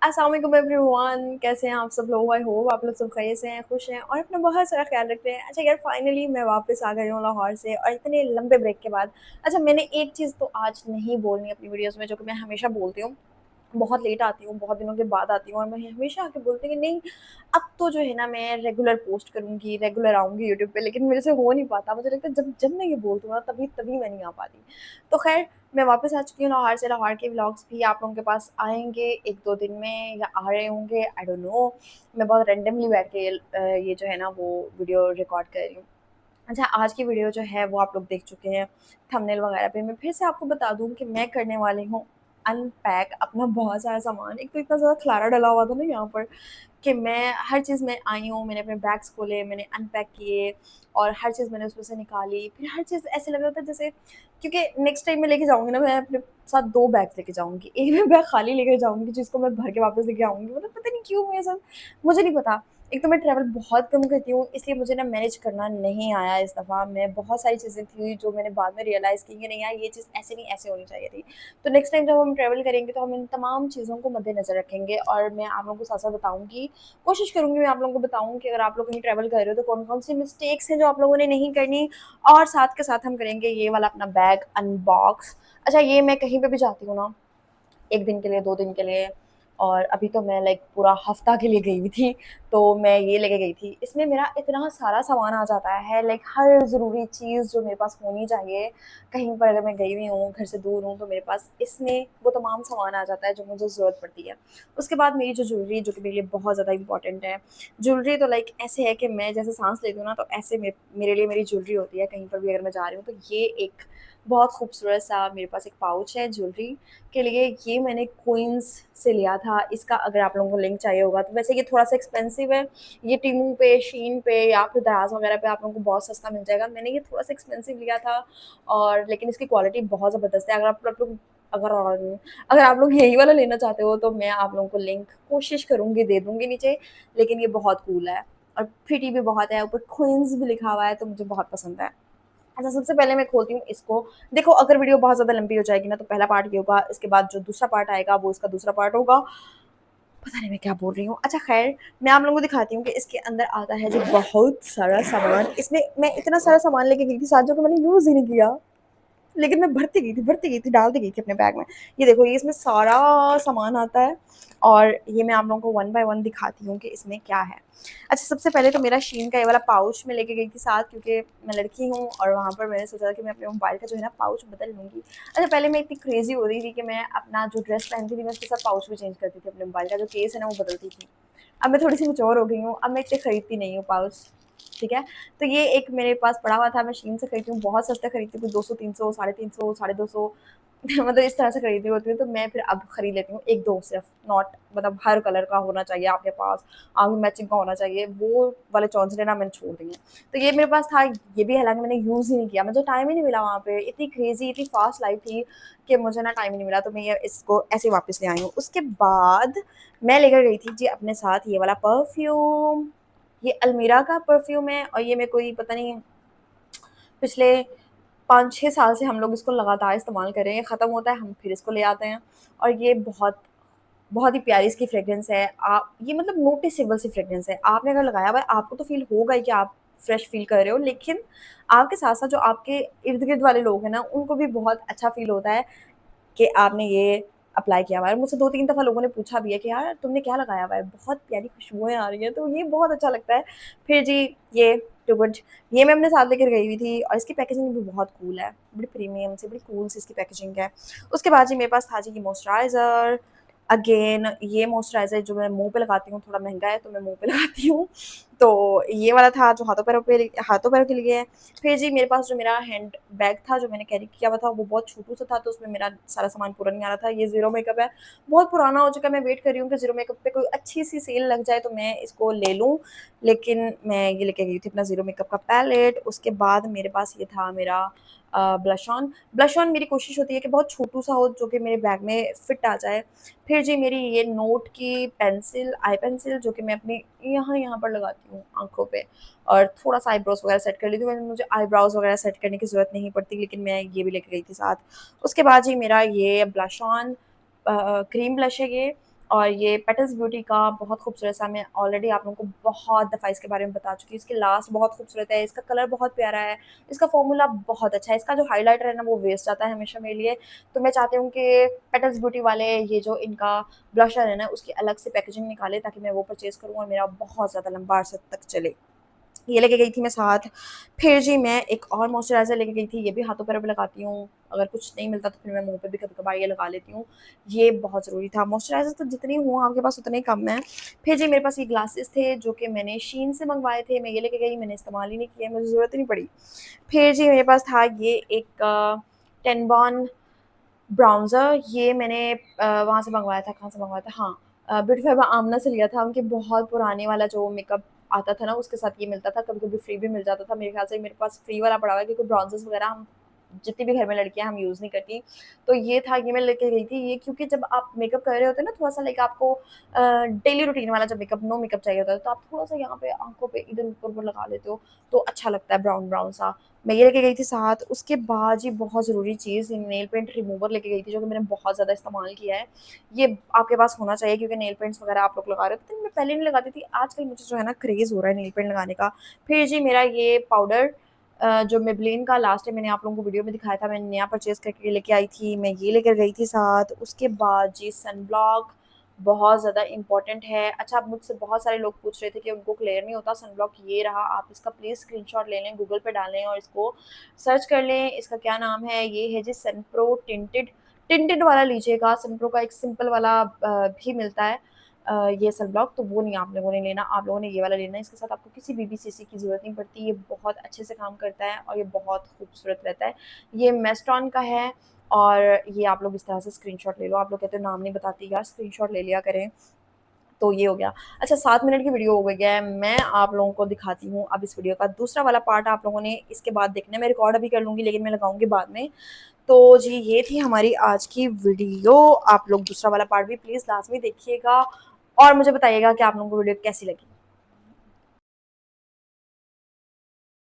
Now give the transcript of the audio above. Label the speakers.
Speaker 1: अस्सलाम वालेकुम एवरीवन, कैसे हैं आप सब लोग? आई होप आप लोग सब खैरियत से हैं, खुश हैं और अपना बहुत सारा ख्याल रखते हैं। अच्छा यार, फाइनली मैं वापस आ गई हूँ लाहौर से और इतने लंबे ब्रेक के बाद। अच्छा, मैंने एक चीज़ तो आज नहीं बोलनी अपनी वीडियोज़ में, जो कि मैं हमेशा बोलती हूँ। बहुत लेट आती हूँ, बहुत दिनों के बाद आती हूँ और मैं हमेशा आके बोलती हूँ कि नहीं, अब तो जो है ना मैं रेगुलर पोस्ट करूँगी, रेगुलर आऊँगी यूट्यूब पे, लेकिन मेरे से हो नहीं पाता। मुझे लगता है जब जब मैं ये बोलती हूँ ना तभी तभी मैं नहीं आ पाती। तो ख़ैर, मैं वापस आ चुकी हूँ लाहौर से। लाहौर के व्लॉग्स भी आप लोगों के पास आएँगे 1-2 दिन में या आ रहे होंगे, आई डोंट नो। मैं बहुत रैंडमली बैठ के ये जो है ना वो वीडियो रिकॉर्ड कर रही हूँ। अच्छा, आज की वीडियो जो है वो आप लोग देख चुके हैं थंबनेल वगैरह पे। मैं फिर से आपको बता दूँ कि मैं करने वाली हूँ अनपैक अपना बहुत सारा सामान। एक तो इतना ज़्यादा खलारा डला हुआ था ना यहाँ पर कि मैं हर चीज़ में आई हूँ, मैंने अपने बैग्स खोले, मैंने अनपैक किए और हर चीज़ मैंने उसमें से निकाली। फिर हर चीज़ ऐसे लग रहा था जैसे, क्योंकि नेक्स्ट टाइम मैं लेके जाऊँगी ना, मैं अपने साथ 2 बैग्स लेके जाऊँगी। एक मैं बैग खाली लेके जाऊँगी जिसको मैं भर के वापस लेके आऊँगी। मतलब पता नहीं क्यों मेरे साथ, मुझे नहीं पता। एक तो मैं ट्रैवल बहुत कम करती हूँ, इसलिए मुझे ना मैनेज करना नहीं आया इस दफ़ा। मैं बहुत सारी चीज़ें थी जो मैंने बाद में रियलाइज़ की कि नहीं यार, ये चीज़ ऐसे नहीं, ऐसे होनी चाहिए थी। तो नेक्स्ट टाइम जब हम ट्रैवल करेंगे तो हम इन तमाम चीज़ों को मद्देनज़र रखेंगे और मैं आप लोगों को साथ-साथ बताऊँगी। कोशिश करूँगी मैं आप लोगों को बताऊँ कि अगर आप लोग कहीं ट्रैवल कर रहे हो तो कौन-कौन सी मिस्टेक्स हैं जो आप लोगों ने नहीं करनी, और साथ के साथ हम करेंगे ये वाला अपना बैग अनबॉक्स। अच्छा, ये मैं कहीं पे भी जाती हूँ ना, 1 दिन के लिए, 2 दिन के लिए, और अभी तो मैं लाइक पूरा हफ़्ता के लिए गई हुई थी, तो मैं ये लेके गई थी। इसमें मेरा इतना सारा सामान आ जाता है, लाइक हर ज़रूरी चीज़ जो मेरे पास होनी चाहिए, कहीं पर अगर मैं गई हुई हूँ, घर से दूर हूँ, तो मेरे पास इसमें वो तमाम सामान आ जाता है जो मुझे ज़रूरत पड़ती है। उसके बाद मेरी जो ज्वेलरी, जो कि मेरे लिए बहुत ज़्यादा इम्पोर्टेंट है। ज्वेलरी तो लाइक ऐसे है कि मैं जैसे साँस लेती हूँ ना, तो ऐसे मेरे लिए मेरी ज्वेलरी होती है, कहीं पर भी अगर मैं जा रही हूँ। तो ये एक बहुत खूबसूरत-सा मेरे पास एक पाउच है ज्वेलरी के लिए। ये मैंने क्वींस से लिया था। इसका अगर आप लोगों को लिंक चाहिए होगा तो वैसे ये थोड़ा-सा एक्सपेंसिव है। ये टीमू पे, शीन पे या फिर दराज़ वगैरह पे आप लोगों को बहुत सस्ता मिल जाएगा। मैंने ये थोड़ा-सा एक्सपेंसिव लिया था, और लेकिन इसकी क्वालिटी बहुत ज़बरदस्त है। अगर अगर आप लोग यही वाला लेना चाहते हो तो मैं आप लोगों को लिंक कोशिश करूँगी दे दूँगी नीचे, लेकिन ये बहुत कूल है और प्रिटी भी बहुत है, ऊपर क्वींस भी लिखा हुआ है, तो मुझे बहुत पसंद है। अच्छा, सबसे पहले मैं खोलती हूँ इसको। देखो, अगर वीडियो बहुत ज़्यादा लंबी हो जाएगी ना तो पहला पार्ट ये होगा, इसके बाद जो दूसरा पार्ट आएगा वो इसका दूसरा पार्ट होगा। पता नहीं मैं क्या बोल रही हूँ। अच्छा ख़ैर, मैं आप लोगों को दिखाती हूँ कि इसके अंदर आता है जो बहुत सारा सामान। इसमें मैं इतना सारा सामान लेके गई थी साथ, जो कि मैंने यूज़ ही नहीं किया। लेकिन मैं भरती गई थी, डालती गई थी अपने बैग में। ये देखो, ये इसमें सारा सामान आता है और ये मैं आप लोगों को वन बाय वन दिखाती हूँ कि इसमें क्या है। अच्छा, सबसे पहले तो मेरा शीन का ये वाला पाउच मैं लेके गई थी साथ, क्योंकि मैं लड़की हूँ और वहाँ पर मैंने सोचा था कि मैं अपने मोबाइल का जो है ना पाउच बदल लूँगी। अच्छा, पहले मैं इतनी क्रेज़ी हो रही थी कि मैं अपना जो ड्रेस पहनती थी मैं उसके साथ पाउच भी चेंज करती थी, अपने मोबाइल का जो केस है ना वो बदलती थी। अब मैं थोड़ी-सी मैच्योर हो गई हूँ, अब मैं इतने खरीदती नहीं हूँ पाउच, ठीक है? तो ये एक मेरे पास पड़ा हुआ था, मैं शीन से खरीदती हूँ, बहुत सस्ता खरीदती हूँ, 200, 300, साढ़े 300, साढ़े 200 मतलब इस तरह से खरीदी होती हूँ। तो मैं फिर अब खरीद लेती हूँ 1-2 सिर्फ़, नॉट मतलब हर कलर का होना चाहिए आपके पास, आगे मैचिंग का होना चाहिए, वो वाले चौंचले ना मैंने छोड़ दिए हैं। तो ये मेरे पास था, ये भी हालाँकि मैंने यूज़ ही नहीं किया, मुझे टाइम ही नहीं मिला वहाँ पे, इतनी क्रेज़ी, इतनी फ़ास्ट लाइफ़ थी कि मुझे ना टाइम ही नहीं मिला, तो मैं ये इसको ऐसे ही वापस ले आई हूँ। उसके बाद मैं लेकर गई थी जी अपने साथ ये वाला परफ्यूम। ये अलमीरा का परफ्यूम है और ये मैं कोई पता नहीं पिछले 5-6 साल से हम लोग इसको लगातार इस्तेमाल कर रहे हैं। ख़त्म होता है, हम फिर इसको ले आते हैं और ये बहुत बहुत ही प्यारी इसकी फ्रेग्रेंस है। आप ये मतलब नोटिसेबल सी फ्रेग्रेंस है। आपने अगर लगाया हुआ है, आपको तो फ़ील होगा ही कि आप फ्रेश फ़ील कर रहे हो, लेकिन आपके साथ-साथ जो आपके इर्द-गिर्द वाले लोग हैं ना, उनको भी बहुत अच्छा फ़ील होता है कि आपने ये अप्लाई किया हुआ है। मुझसे 2-3 दफ़ा लोगों ने पूछा भी है कि यार तुमने क्या लगाया हुआ है? बहुत प्यारी खुशबुएँ आ रही हैं, तो ये बहुत अच्छा लगता है। फिर जी ये टू गुड, ये मैं अपने साथ लेकर गई हुई थी और इसकी पैकेजिंग भी बहुत कूल है। बड़ी प्रीमियम सी, बड़ी कूल सी इसकी पैकेजिंग है। उसके बाद जी मेरे पास था जी ये मॉइस्चराइज़र। अगेन ये मॉइस्चराइज़र जो मैं मुँह पे लगाती हूँ, थोड़ा महँगा है तो मैं मुँह पे लगाती हूँ। तो ये वाला था जो हाथों-पैरों के लिए है। फिर जी मेरे पास जो मेरा हैंड बैग था जो मैंने कैरी किया हुआ था, वो बहुत छोटू-सा था, तो उसमें मेरा सारा सामान पूरा नहीं आ रहा था। ये ज़ीरो मेकअप है, बहुत पुराना हो चुका है, मैं वेट कर रही हूँ कि ज़ीरो मेकअप पे कोई अच्छी-सी सेल लग जाए तो मैं इसको ले लूँ। लेकिन मैं ये लेके गई थी अपना ज़ीरो मेकअप का पैलेट। उसके बाद मेरे पास ये था मेरा ब्लश ऑन। ब्लश ऑन मेरी कोशिश होती है कि बहुत छोटू-सा हो जो कि मेरे बैग में फ़िट आ जाए। फिर जी मेरी ये नोट की पेंसिल, आई पेंसिल, जो कि मैं अपनी यहाँ पर लगाती हूँ आँखों पे, और थोड़ा-सा आईब्रोज़ वगैरह सेट कर लेती हूँ। वैसे मुझे आईब्रोज़ वगैरह सेट करने की ज़रूरत नहीं पड़ती, लेकिन मैं ये भी लेके गई थी साथ। उसके बाद जी मेरा ये ब्लश ऑन क्रीम ब्लश है ये, और ये पेटल्स ब्यूटी का बहुत खूबसूरत सा, मैं ऑलरेडी आप लोगों को बहुत दफ़ा इसके बारे में बता चुकी हूँ। इसकी लास्ट बहुत खूबसूरत है, इसका कलर बहुत प्यारा है, इसका फ़ॉर्मूला बहुत अच्छा है, इसका जो हाइलाइटर है ना वो वेस्ट जाता है हमेशा मेरे लिए। तो मैं चाहती हूँ कि पेटल्स ब्यूटी वाले ये जो इनका ब्लशर है ना उसकी अलग से पैकेजिंग निकाले ताकि मैं वो परचेज़ करूँ और मेरा बहुत ज़्यादा लंबा अरसा तक चले। ये लेके गई थी मैं साथ। फिर जी मैं एक और मॉइस्चराइज़र लेके गई थी, ये भी हाथों-पैरों पे लगाती हूँ, अगर कुछ नहीं मिलता तो फिर मैं मुँह पे भी कभी-कभार ये लगा लेती हूँ। ये बहुत ज़रूरी था, मॉइस्चराइज़र तो जितनी हों आपके पास उतने ही कम हैं। फिर जी मेरे पास ये ग्लासेस थे जो कि मैंने शीन से मँगवाए थे, मैं ये लेके गई, मैंने इस्तेमाल ही नहीं किए, मुझे ज़रूरत ही नहीं पड़ी। फिर जी मेरे पास था ये एक टेनबॉन ब्राउज़र, ये मैंने वहाँ से मँगवाया था, कहाँ से मँगवाया था? हाँ, ब्यूटी फाइबर आमना से लिया था, उनके बहुत पुराने वाला जो मेकअप आता था ना, उसके साथ ये मिलता था, कभी-कभी फ्री भी मिल जाता था। मेरे ख़्याल से मेरे पास फ्री वाला पड़ा हुआ है क्योंकि ब्राउज़र्स वग़ैरह हम जितनी भी घर में लड़कियाँ हम यूज़ नहीं करती। तो ये था, ये मैं लेके गई थी, ये क्योंकि जब आप मेकअप कर रहे होते हैं ना, थोड़ा-सा लाइक आपको डेली रूटीन वाला जब मेकअप नो मेकअप चाहिए होता है, तो आप थोड़ा-सा यहाँ पे आँखों पे इधर ऊपर-ऊपर लगा लेते हो, तो अच्छा लगता है ब्राउन-ब्राउन सा। मैं ये लेके गई थी साथ, उसके बाद जी बहुत ज़रूरी चीज़ नेल पेंट रिमूवर लेके गई थी जो कि मैंने बहुत ज़्यादा इस्तेमाल किया है। ये आपके पास होना चाहिए क्योंकि नेल पेंट्स वगैरह आप लोग लगा रहे हो, पता नहीं मैं पहले नहीं लगाती थी, आजकल मुझे जो है ना क्रेज़ हो रहा है नेल पेंट लगाने का। फिर जी मेरा ये पाउडर जो मेबेलिन का लास्ट टाइम मैंने आप लोगों को वीडियो में दिखाया था, मैंने नया परचेज़ करके लेके आई थी, मैं ये लेकर गई थी साथ। उसके बाद जी सनब्लॉक बहुत ज़्यादा इम्पोर्टेंट है। अच्छा, अब मुझसे बहुत सारे लोग पूछ रहे थे कि उनको क्लियर नहीं होता सनब्लॉक, ये रहा, आप इसका प्लीज़ स्क्रीनशॉट ले लें, गूगल पे डालें और इसको सर्च कर लें। इसका क्या नाम है? ये है जी सनप्रो टिंटेड, टिंटेड वाला लीजिएगा। सनप्रो का एक सिंपल वाला भी मिलता है ये सनब्लॉक, तो वो नहीं आप लोगों ने लेना, आप लोगों ने ये वाला लेना है। इसके साथ आपको किसी बीबीसीसी की ज़रूरत नहीं पड़ती, ये बहुत अच्छे से काम करता है और ये बहुत खूबसूरत रहता है। ये मेस्टॉन का है और ये आप लोग इस तरह से स्क्रीनशॉट ले लो। आप लोग कहते हो नाम नहीं बताती यार, स्क्रीनशॉट ले लिया करें। तो ये हो गया। अच्छा, 7 मिनट की वीडियो हो गई है, मैं आप लोगों को दिखाती हूँ अब इस वीडियो का दूसरा वाला पार्ट आप लोगों ने इसके बाद देखना है। मैं रिकॉर्ड अभी कर लूँगी लेकिन मैं लगाऊँगी बाद में। तो जी ये थी हमारी आज की वीडियो, आप लोग दूसरा वाला पार्ट भी प्लीज़ लास्ट में देखिएगा और मुझे बताइएगा कि आप लोगों को वीडियो कैसी लगी।